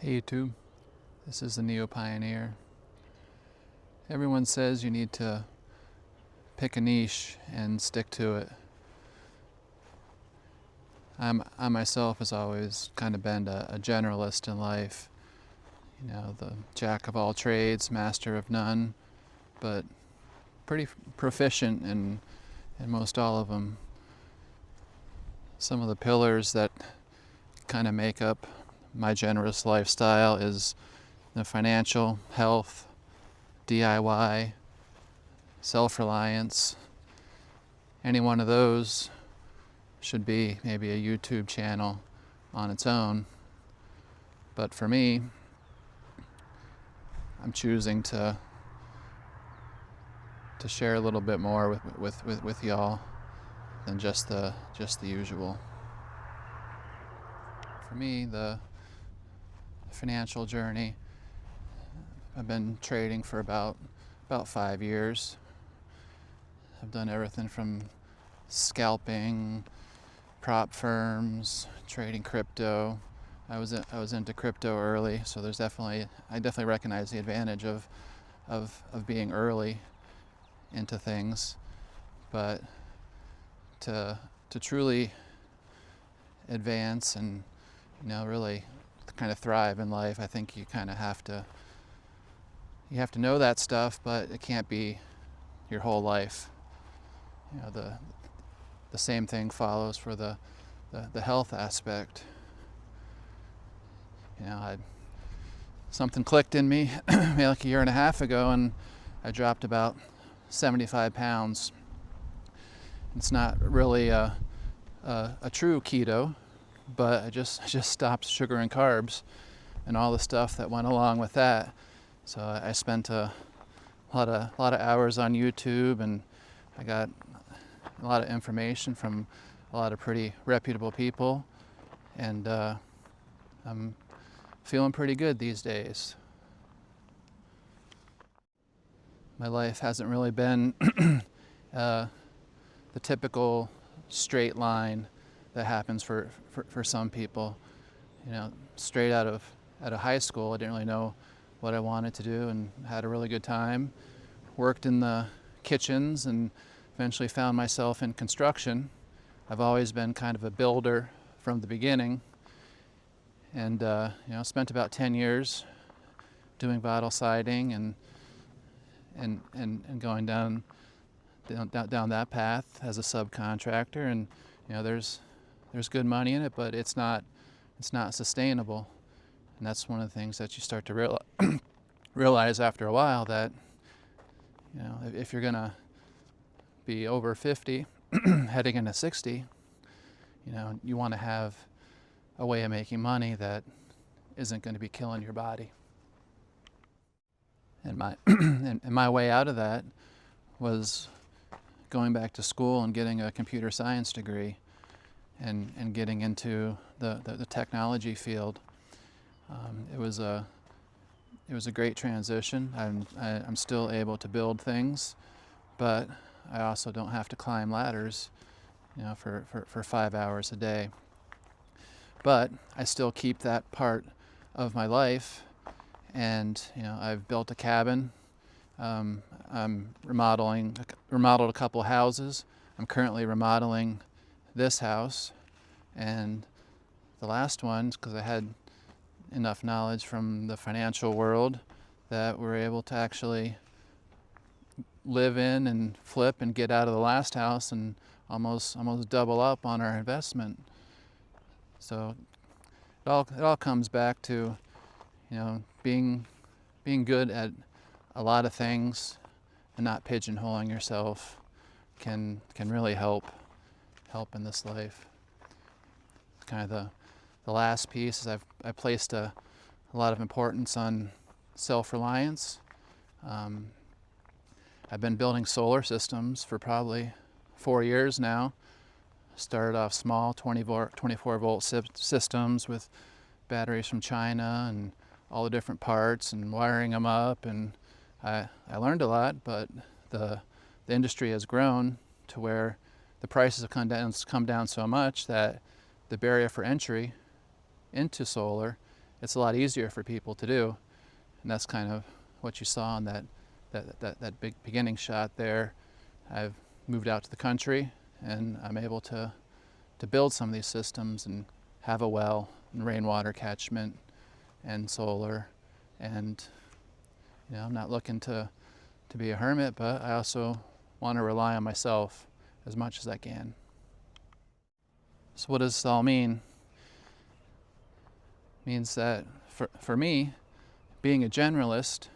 Hey YouTube, this is the NeoPioneer. Everyone says you need to pick a niche and stick to it. I myself has always kind of been a generalist in life. You know, the jack of all trades, master of none, but pretty proficient in most all of them. Some of the pillars that kind of make up my generous lifestyle is the financial, health, DIY, self-reliance. Any one of those should be maybe a YouTube channel on its own. But for me, I'm choosing to share a little bit more with y'all than just the usual. For me, the financial journey, I've been trading for about 5 years. I've done everything from scalping, prop firms, trading crypto. I was into crypto early, so I definitely recognize the advantage of being early into things. But to truly advance and really kind of thrive in life, I think you kind of have to know that stuff, but it can't be your whole life. The same thing follows for the health aspect. Something clicked in me maybe like a year and a half ago, and I dropped about 75 pounds. It's not really a true keto, but I just stopped sugar and carbs and all the stuff that went along with that. So I spent a lot of hours on YouTube, and I got a lot of information from a lot of pretty reputable people, and I'm feeling pretty good these days. My life hasn't really been the typical straight line that happens for some people. Straight out of high school, I didn't really know what I wanted to do, and had a really good time. Worked in the kitchens and eventually found myself in construction. I've always been kind of a builder from the beginning, and spent about 10 years doing vinyl siding and going down that path as a subcontractor. And there's good money in it, but it's not sustainable. And that's one of the things that you start to realize after a while, that if you're gonna be over 50 heading into 60, you want to have a way of making money that isn't going to be killing your body. And my way out of that was going back to school and getting a computer science degree and getting into the technology field. It was a great transition. I'm still able to build things, but I also don't have to climb ladders, for 5 hours a day. But I still keep that part of my life, and I've built a cabin. I'm remodeled a couple houses. I'm currently remodeling this house, and the last one, because I had enough knowledge from the financial world that we're able to actually live in and flip and get out of the last house and almost double up on our investment. So it all comes back to being good at a lot of things and not pigeonholing yourself can really help in this life. Kind of the last piece is I placed a lot of importance on self-reliance. I've been building solar systems for probably 4 years now. Started off small, 24 volt systems with batteries from China and all the different parts and wiring them up, and I learned a lot, but the industry has grown to where the prices have come down so much that the barrier for entry into solar it's a lot easier for people to do. And that's kind of what you saw in that big beginning shot there. I've moved out to the country, and I'm able to build some of these systems and have a well and rainwater catchment and solar. And I'm not looking to be a hermit, but I also want to rely on myself as much as I can. So what does this all mean? It means that for me, being a generalist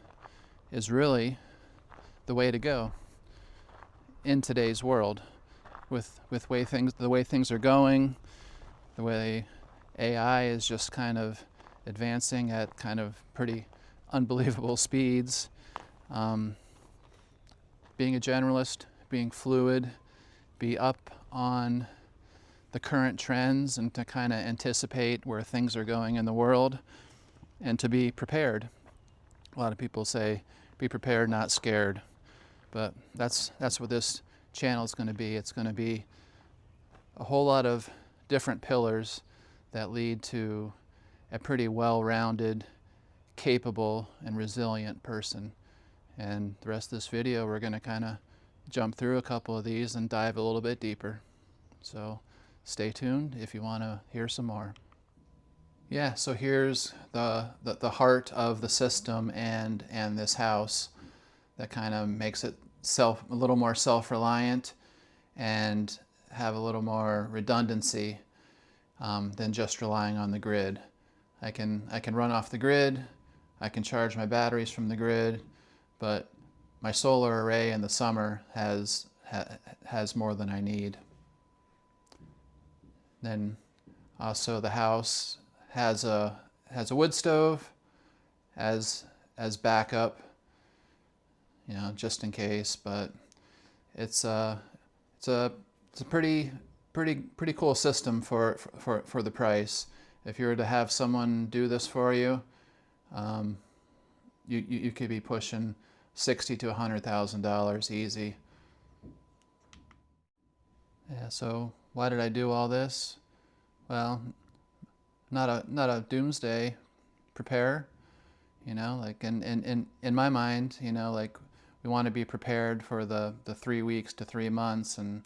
is really the way to go in today's world, with the way things are going, the way AI is just kind of advancing at kind of pretty unbelievable speeds. Being a generalist, being fluid, be up on the current trends and to kind of anticipate where things are going in the world, and to be prepared. A lot of people say, be prepared, not scared. But that's what this channel is going to be. It's going to be a whole lot of different pillars that lead to a pretty well-rounded, capable, and resilient person. And the rest of this video, we're going to kind of jump through a couple of these and dive a little bit deeper. So stay tuned if you want to hear some more. Yeah, so here's the heart of the system and this house that kind of makes it a little more self-reliant and have a little more redundancy than just relying on the grid. I can run off the grid, I can charge my batteries from the grid, but my solar array in the summer has more than I need. Then also the house has a wood stove as backup, just in case. But it's a pretty cool system for the price. If you were to have someone do this for you, you could be pushing $60,000 to $100,000 easy. Yeah. So why did I do all this? Well, not a doomsday preparer, like in my mind, like we want to be prepared for the 3 weeks to 3 months, and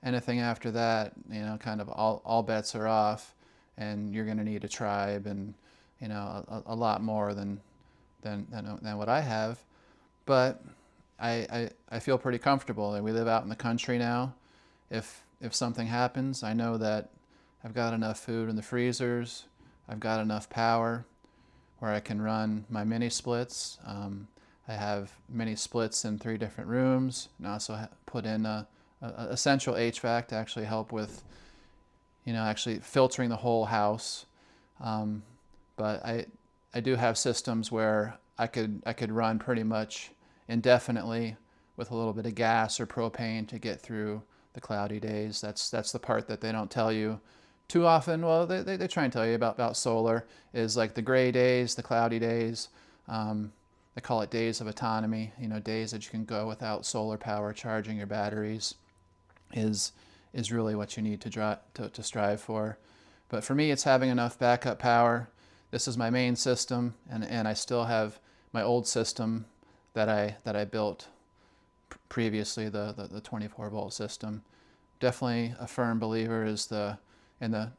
anything after that, kind of all bets are off, and you're going to need a tribe and a lot more than what I have. But I feel pretty comfortable, and we live out in the country now. If something happens, I know that I've got enough food in the freezers. I've got enough power where I can run my mini splits. I have mini splits in 3 different rooms, and also put in a central HVAC to actually help with, actually filtering the whole house. But I do have systems where I could run pretty much indefinitely with a little bit of gas or propane to get through the cloudy days. That's the part that they don't tell you too often. Well, they try and tell you about solar, is like the gray days, the cloudy days. They call it days of autonomy, days that you can go without solar power charging your batteries is really what you need to strive for. But for me, it's having enough backup power. This is my main system, and I still have my old system that I built previously, the 24 volt system. Definitely a firm believer in the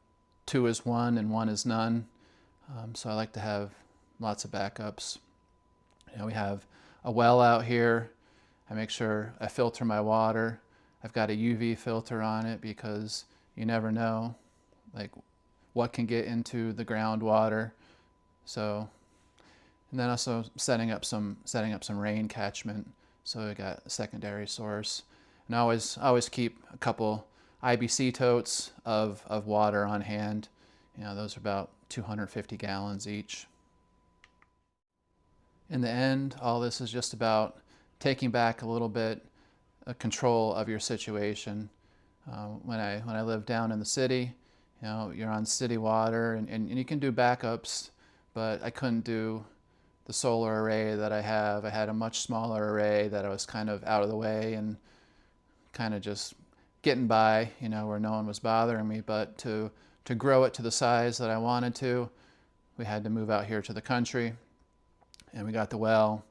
2 is 1 and 1 is none. So I like to have lots of backups. We have a well out here. I make sure I filter my water. I've got a UV filter on it because you never know, like, what can get into the groundwater. So, and then also setting up some rain catchment. So I got a secondary source, and I always keep a couple IBC totes of water on hand. Those are about 250 gallons each. In the end, all this is just about taking back a little bit of control of your situation. When I lived down in the city, you're on city water, and you can do backups, but I couldn't do the solar array that I have. I had a much smaller array that I was kind of out of the way and kind of just getting by, where no one was bothering me. But to grow it to the size that I wanted to we had to move out here to the country, and we got the well,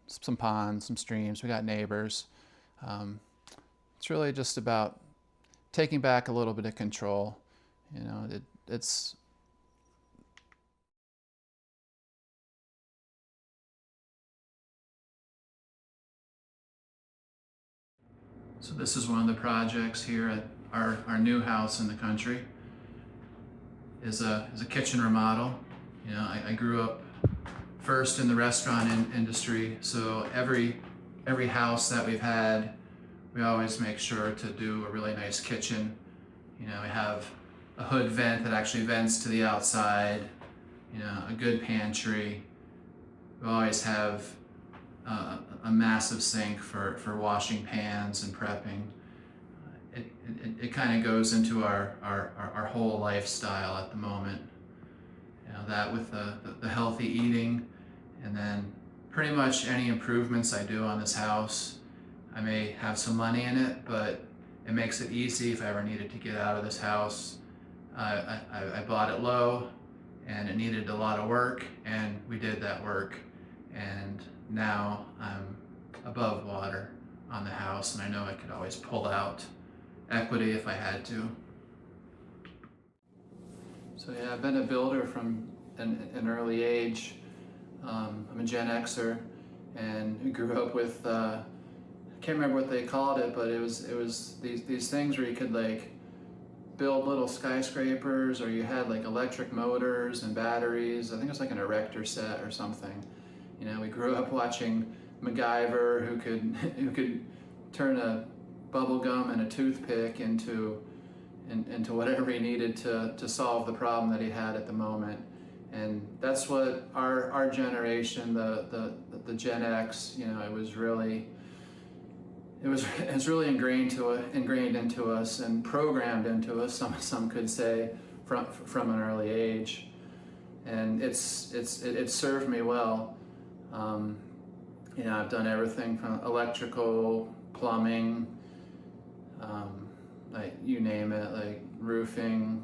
some ponds, some streams, we got neighbors. It's really just about taking back a little bit of control. You know, it's so this is one of the projects here at our new house in the country. Is a kitchen remodel. You know, I grew up first in the restaurant industry, so every house that we've had, we always make sure to do a really nice kitchen. You know, we have a hood vent that actually vents to the outside, you know, a good pantry. We always have a massive sink for washing pans and prepping. It kind of goes into our whole lifestyle at the moment. You know, that with the healthy eating, and then pretty much any improvements I do on this house, I may have some money in it, but it makes it easy if I ever needed to get out of this house. I bought it low, and it needed a lot of work, and we did that work, and now I'm above water on the house, and I know I could always pull out equity if I had to. So yeah, I've been a builder from an early age. I'm a Gen Xer, and grew up with I can't remember what they called it, but it was these things where you could like build little skyscrapers, or you had like electric motors and batteries. I think it was like an erector set or something. You know, we grew up watching MacGyver, who could turn a bubble gum and a toothpick into whatever he needed to solve the problem that he had at the moment. And that's what our generation, the Gen X, you know, it was really ingrained into us and programmed into us. Some could say from an early age, and it served me well. You know, I've done everything from electrical, plumbing, like you name it, like roofing.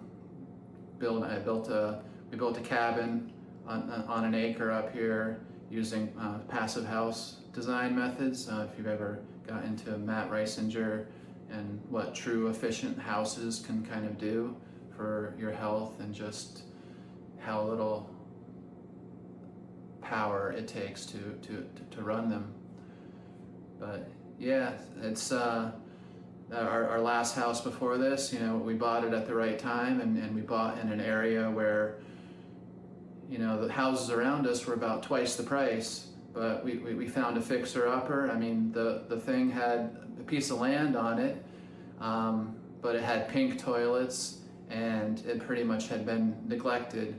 We built a cabin on an acre up here using passive house design methods. If you've ever got into Matt Reisinger and what true efficient houses can kind of do for your health, and just how little power it takes to run them. But yeah, it's our last house before this, you know, we bought it at the right time, and we bought in an area where, you know, the houses around us were about twice the price, but we found a fixer-upper. I mean, the thing had a piece of land on it, but it had pink toilets, and it pretty much had been neglected.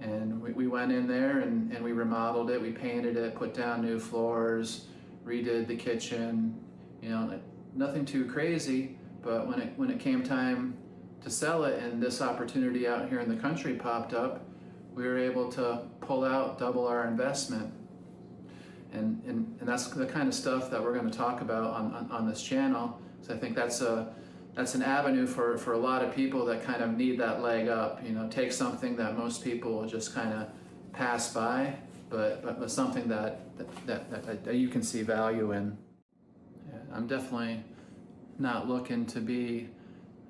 And we went in there and we remodeled it, we painted it, put down new floors, redid the kitchen, you know, nothing too crazy. But when it came time to sell it, and this opportunity out here in the country popped up, we were able to pull out double our investment. And that's the kind of stuff that we're going to talk about on this channel. So I think that's an avenue for a lot of people that kind of need that leg up. You know, take something that most people will just kind of pass by, but something that you can see value in. Yeah, I'm definitely not looking to be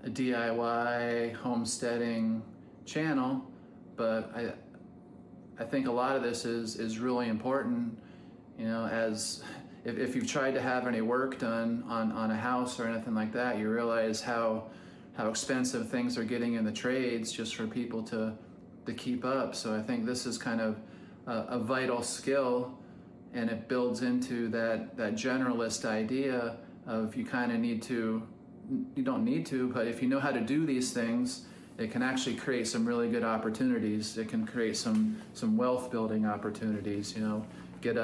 a DIY homesteading channel, but I think a lot of this is really important. You know, as if you've tried to have any work done on a house or anything like that, you realize how expensive things are getting in the trades just for people to keep up. So I think this is kind of a vital skill, and it builds into that generalist idea of you kind of you don't need to, but if you know how to do these things, it can actually create some really good opportunities. It can create some wealth building opportunities. You know, get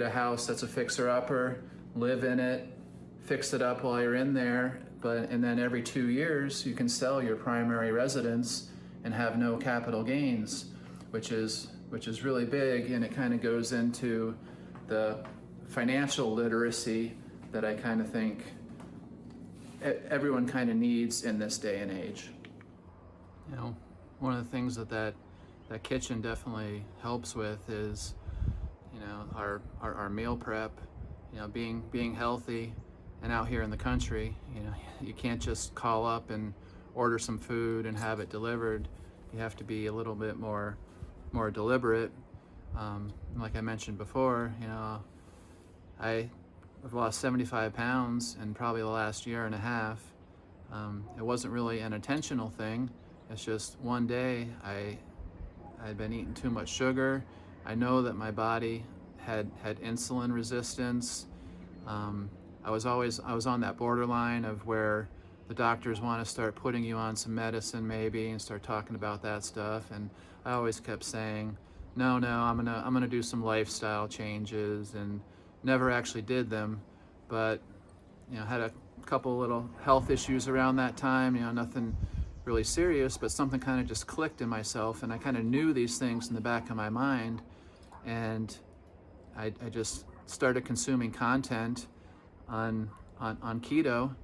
a house that's a fixer-upper, live in it, fix it up while you're in there, and then every 2 years you can sell your primary residence and have no capital gains, which is really big, and it kind of goes into the financial literacy that I kind of think everyone kind of needs in this day and age. You know, one of the things that that kitchen definitely helps with is, you know, our meal prep. You know, being healthy and out here in the country, you know, you can't just call up and order some food and have it delivered. You have to be a little bit more deliberate. Like I mentioned before, you know, I've lost 75 pounds in probably the last year and a half. It wasn't really an intentional thing. It's just one day I'd been eating too much sugar. I know that my body had insulin resistance. I was on that borderline of where the doctors want to start putting you on some medicine maybe and start talking about that stuff, and I always kept saying, no, I'm gonna do some lifestyle changes, and never actually did them. But you know, had a couple little health issues around that time, you know, nothing really serious, but something kind of just clicked in myself, and I kind of knew these things in the back of my mind, and I just started consuming content on keto,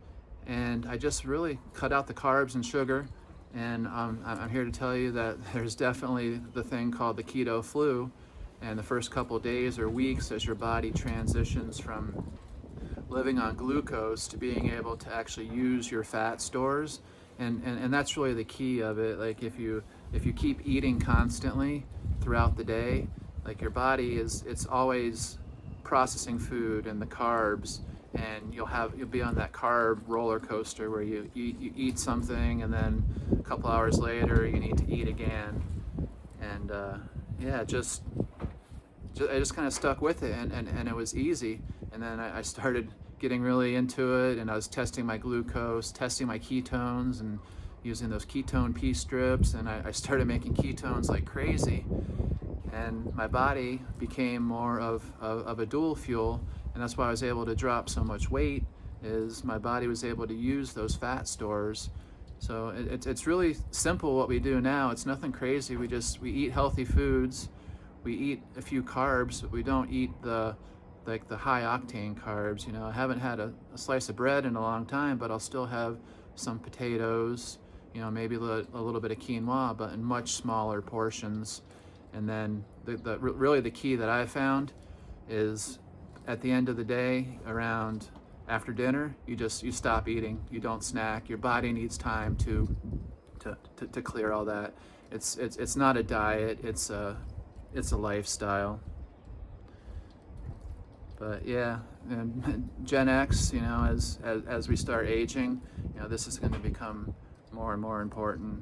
and I just really cut out the carbs and sugar. And I'm here to tell you that there's definitely the thing called the keto flu, and the first couple days or weeks as your body transitions from living on glucose to being able to actually use your fat stores, and that's really the key of it. Like if you keep eating constantly throughout the day, like your body it's always processing food and the carbs, and you'll be on that carb roller coaster where you eat something, and then a couple hours later you need to eat again. And yeah, I just kind of stuck with it, and it was easy. And then I started getting really into it, and I was testing my glucose, testing my ketones, and using those ketone pea strips, and I started making ketones like crazy. And my body became more of a dual fuel, and that's why I was able to drop so much weight, is my body was able to use those fat stores. So it's really simple what we do now. It's nothing crazy. We eat healthy foods, we eat a few carbs, but we don't eat the high octane carbs. You know, I haven't had a slice of bread in a long time, but I'll still have some potatoes, you know, maybe a little bit of quinoa, but in much smaller portions. And then really the key that I found is at the end of the day, around after dinner, you stop eating, you don't snack. Your body needs time to clear all that. It's not a diet, it's a lifestyle. But yeah, and Gen X, you know, as we start aging, you know, this is going to become more and more important.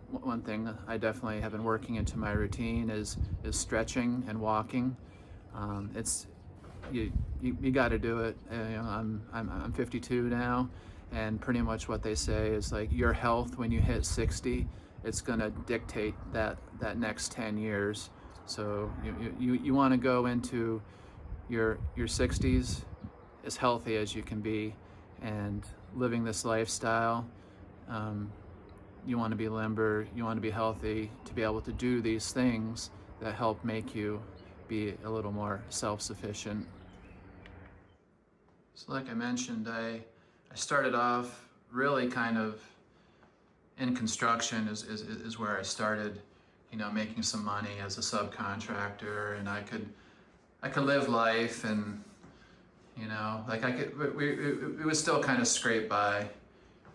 One thing I definitely have been working into my routine is stretching and walking. It's you got to do it. You know, I'm 52 now, and pretty much what they say is like your health when you hit 60, it's going to dictate that next 10 years. So you want to go into your 60s as healthy as you can be, and living this lifestyle. You want to be limber, you want to be healthy, to be able to do these things that help make you be a little more self-sufficient. So like I mentioned, I started off really kind of in construction is where I started, you know, making some money as a subcontractor, and I could live life, and you know, like it was still kind of scrape by.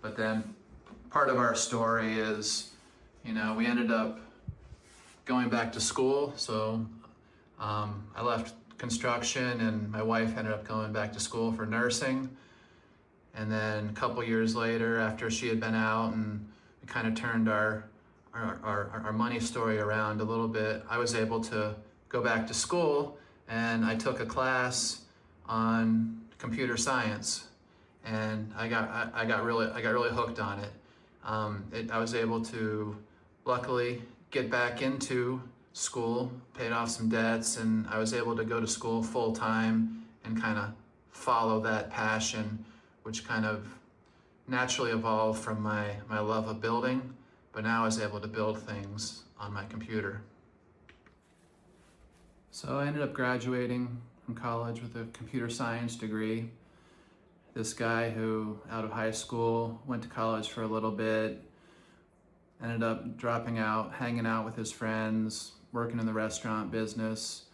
But then part of our story is, you know, we ended up going back to school. So I left construction, and my wife ended up going back to school for nursing. And then a couple years later, after she had been out, and we kind of turned our money story around a little bit, I was able to go back to school, and I took a class on computer science, and I got really hooked on it. I was able to luckily get back into school, paid off some debts, and I was able to go to school full time and kind of follow that passion, which kind of naturally evolved from my love of building, but now I was able to build things on my computer. So I ended up graduating from college with a computer science degree. This guy who, out of high school, went to college for a little bit, ended up dropping out, hanging out with his friends, working in the restaurant business,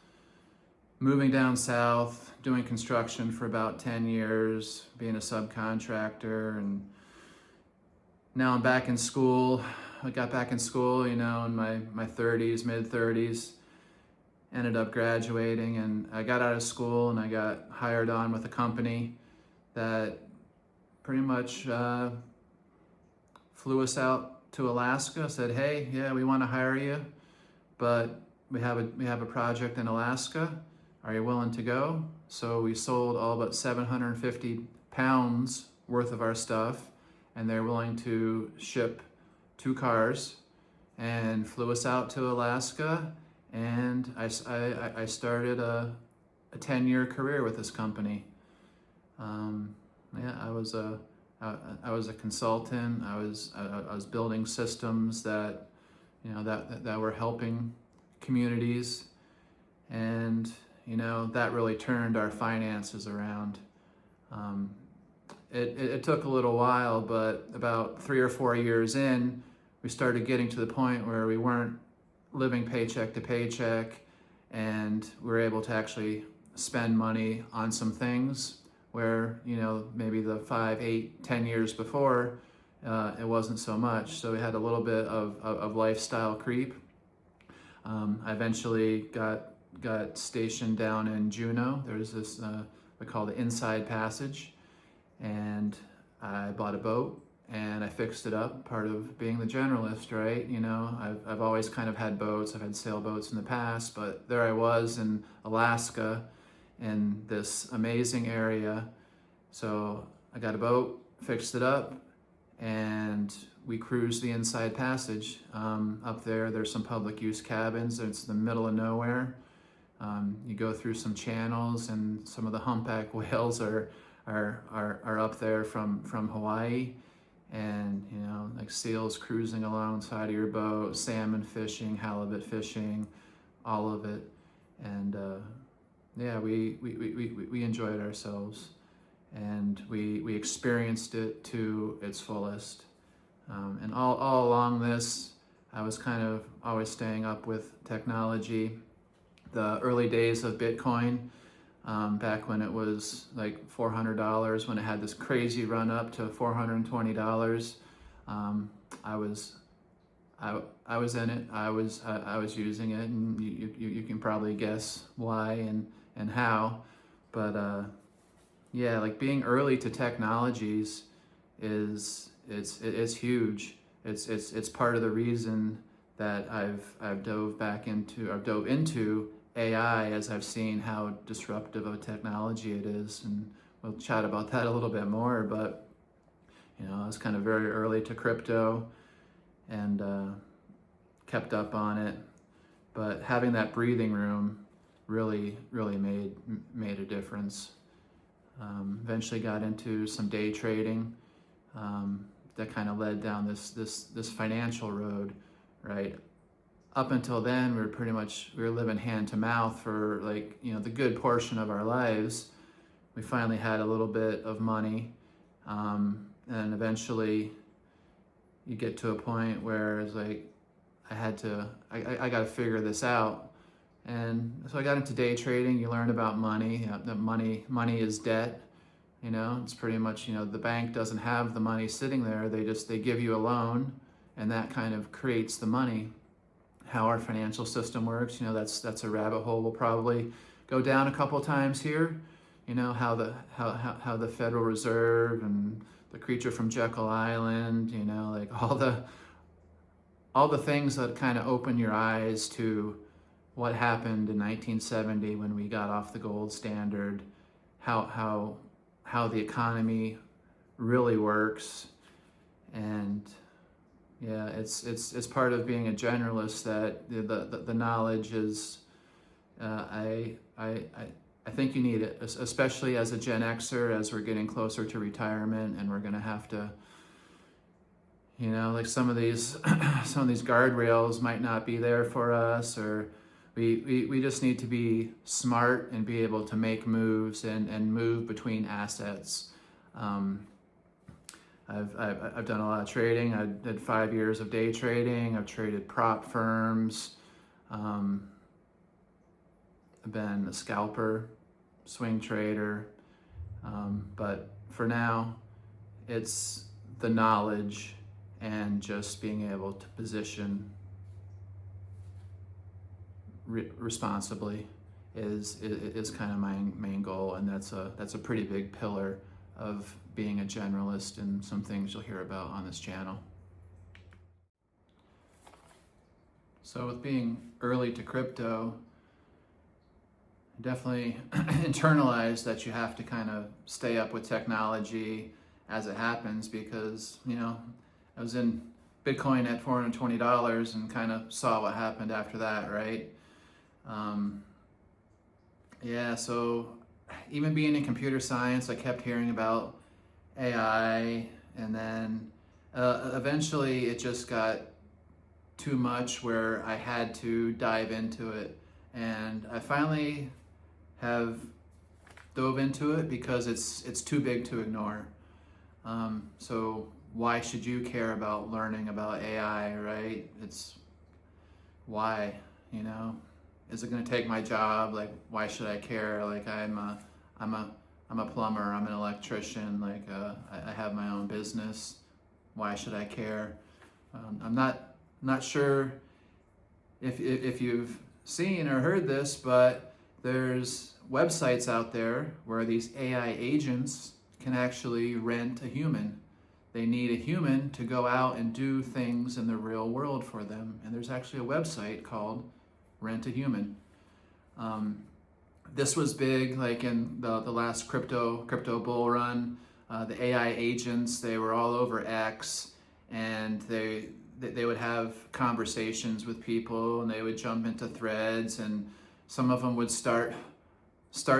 moving down south, doing construction for about 10 years, being a subcontractor, and now I'm back in school. I got back in school, in my 30s, mid 30s, ended up graduating, and I got out of school and I got hired on with a company that pretty much flew us out to Alaska, said, hey, yeah, we want to hire you, but we have a project in Alaska. Are you willing to go? So we sold all but 750 pounds worth of our stuff, and they're willing to ship 2 cars, and flew us out to Alaska. And I started a 10-year career with this company. I was a consultant. I was building systems that that were helping communities, and that really turned our finances around. It took a little while, but about 3 or 4 years in, we started getting to the point where we weren't living paycheck to paycheck, and we were able to actually spend money on some things where maybe the 5, 8, 10 years before it wasn't so much. So we had a little bit of lifestyle creep. I eventually got stationed down in Juneau. There's this we call the Inside Passage, and I bought a boat and I fixed it up. Part of being the generalist, right? I've always kind of had boats. I've had sailboats in the past, but there I was in Alaska in this amazing area. So I got a boat, fixed it up, and we cruised the Inside Passage. Up there, there's some public use cabins. It's the middle of nowhere. You go through some channels, and some of the humpback whales are up there from Hawaii, and like seals cruising alongside of your boat, salmon fishing, halibut fishing, all of it. And we enjoyed ourselves, and we experienced it to its fullest. And all along this, I was kind of always staying up with technology. The early days of Bitcoin, back when it was like $400, when it had this crazy run up to $420, I was in it. I was using it, and you can probably guess why and how. But like being early to technologies is huge. It's part of the reason that I've dove into AI, as I've seen how disruptive of a technology it is, and we'll chat about that a little bit more. But I was kind of very early to crypto, and kept up on it. But having that breathing room really made a difference. Eventually got into some day trading. That kind of led down this financial road, right? Up until then, we were living hand to mouth for the good portion of our lives. We finally had a little bit of money, and eventually you get to a point where it's like I got to figure this out. And so I got into day trading. You learn about money. That money is debt. It's pretty much, the bank doesn't have the money sitting there. They give you a loan, and that kind of creates the money. How our financial system works, that's a rabbit hole we'll probably go down a couple times here. How the Federal Reserve and the creature from Jekyll Island, like all the things that kind of open your eyes to what happened in 1970 when we got off the gold standard, how the economy really works. And it's part of being a generalist that the knowledge is. I think you need it, especially as a Gen Xer, as we're getting closer to retirement, and we're going to have to, like some of these guardrails might not be there for us, or we just need to be smart and be able to make moves and move between assets. I've done a lot of trading. I did 5 years of day trading. I've traded prop firms. I've been a scalper, swing trader. But for now, it's the knowledge and just being able to position responsibly is kind of my main goal, and that's a pretty big pillar of being a generalist, and some things you'll hear about on this channel. So with being early to crypto, I definitely internalized that you have to kind of stay up with technology as it happens, because I was in Bitcoin at $420 and kind of saw what happened after that, right? Yeah, so even being in computer science, I kept hearing about AI, and then eventually it just got too much where I had to dive into it, and I finally have dove into it because it's too big to ignore. So why should you care about learning about AI, right? It's why, is it going to take my job? Like, why should I care? Like, I'm a plumber, I'm an electrician, like I have my own business. Why should I care? I'm not sure if you've seen or heard this, but there's websites out there where these AI agents can actually rent a human. They need a human to go out and do things in the real world for them. And there's actually a website called Rent a Human. This was big, like in the last crypto bull run. The AI agents, they were all over X, and they would have conversations with people, and they would jump into threads, and some of them would start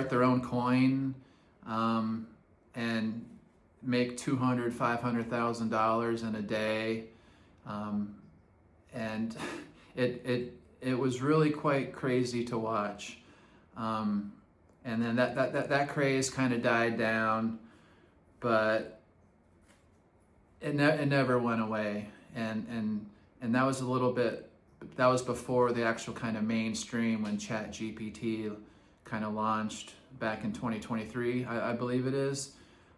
their own coin, and make $200,000, $500,000 in a day, and it was really quite crazy to watch. And then that craze kind of died down, but it never went away. And that was that was before the actual kind of mainstream, when ChatGPT kind of launched back in 2023, I believe it is.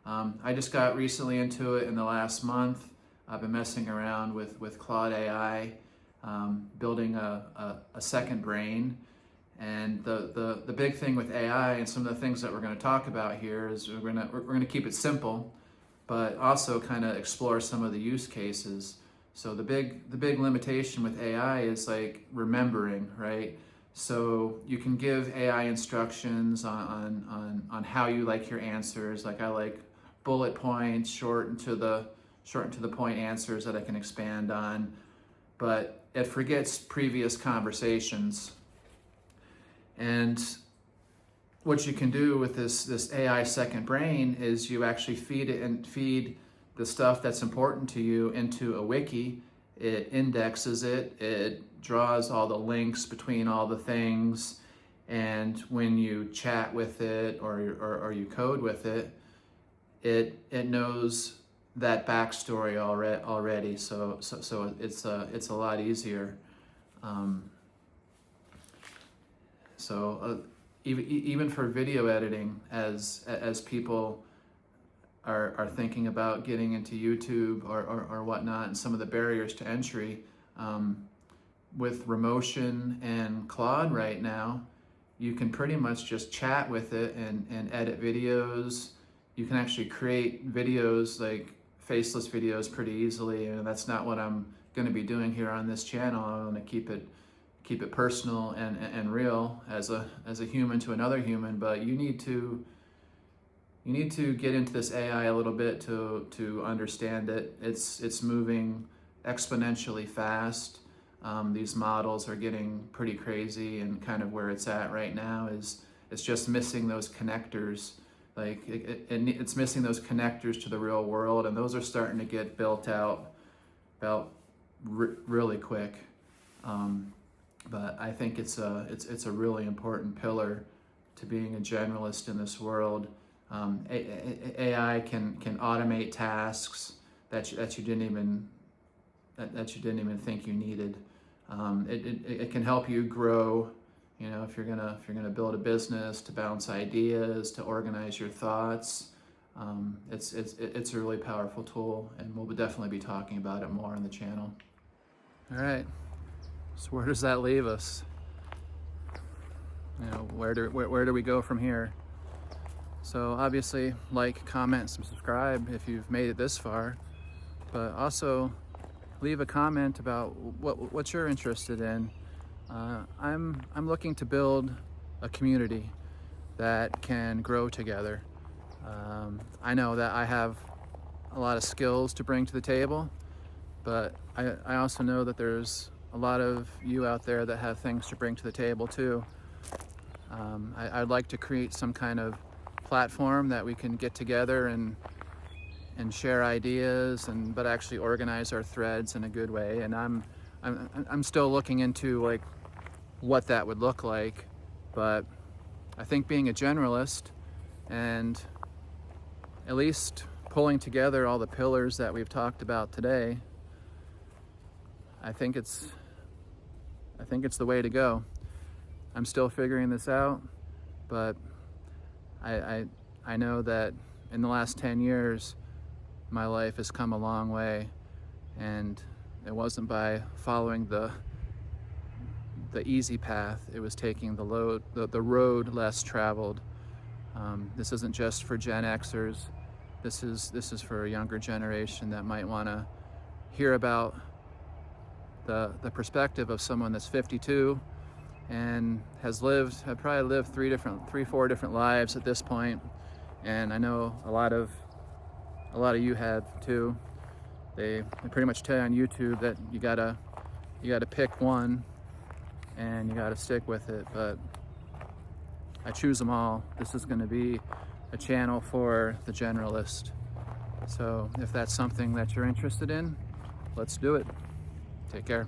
I just got recently into it in the last month. I've been messing around with Claude AI, building a second brain. And the big thing with AI, and some of the things that we're going to talk about here, is we're going to keep it simple, but also kind of explore some of the use cases. So the big limitation with AI is like remembering, right? So you can give AI instructions on how you like your answers. Like, I like bullet points, short and to the point answers that I can expand on, but it forgets previous conversations. And what you can do with this AI second brain is you actually feed the stuff that's important to you into a wiki. It indexes it, it draws all the links between all the things, and when you chat with it or you code with it, it knows that backstory already. So it's a lot easier. Even for video editing, as people are thinking about getting into YouTube or whatnot, and some of the barriers to entry, with Remotion and Claude right now, you can pretty much just chat with it and edit videos. You can actually create videos, like faceless videos, pretty easily, and that's not what I'm going to be doing here on this channel. I want to keep it personal and real as a human to another human. But you need to get into this AI a little bit to understand it. It's moving exponentially fast. These models are getting pretty crazy, and kind of where it's at right now is it's just missing those connectors. Like it's missing those connectors to the real world, and those are starting to get built out really quick. But I think it's a really important pillar to being a generalist in this world. AI can automate tasks. that you didn't even think you needed. It can help you grow. You know, if you're gonna build a business, to bounce ideas, to organize your thoughts. It's a really powerful tool, and we'll definitely be talking about it more on the channel. All right, so where does that leave us? You know, where do we go from here? So obviously, like, comment, subscribe if you've made it this far, but also leave a comment about what you're interested in. I'm looking to build a community that can grow together. I know that I have a lot of skills to bring to the table, but I also know that there's a lot of you out there that have things to bring to the table too. I'd like to create some kind of platform that we can get together and share ideas, but actually organize our threads in a good way. And I'm still looking into like what that would look like, but I think being a generalist and at least pulling together all the pillars that we've talked about today, I think it's the way to go. I'm still figuring this out, but I know that in the last 10 years, my life has come a long way, and it wasn't by following the easy path. It was taking the road less traveled. This isn't just for Gen Xers. This is for a younger generation that might want to hear about the perspective of someone that's 52 and had probably lived 4 different lives at this point. And I know a lot of you have too. They pretty much tell you on YouTube that you gotta pick one and you gotta stick with it, but I choose them all. This is going to be a channel for the generalist. So if that's something that you're interested in, let's do it. Take care.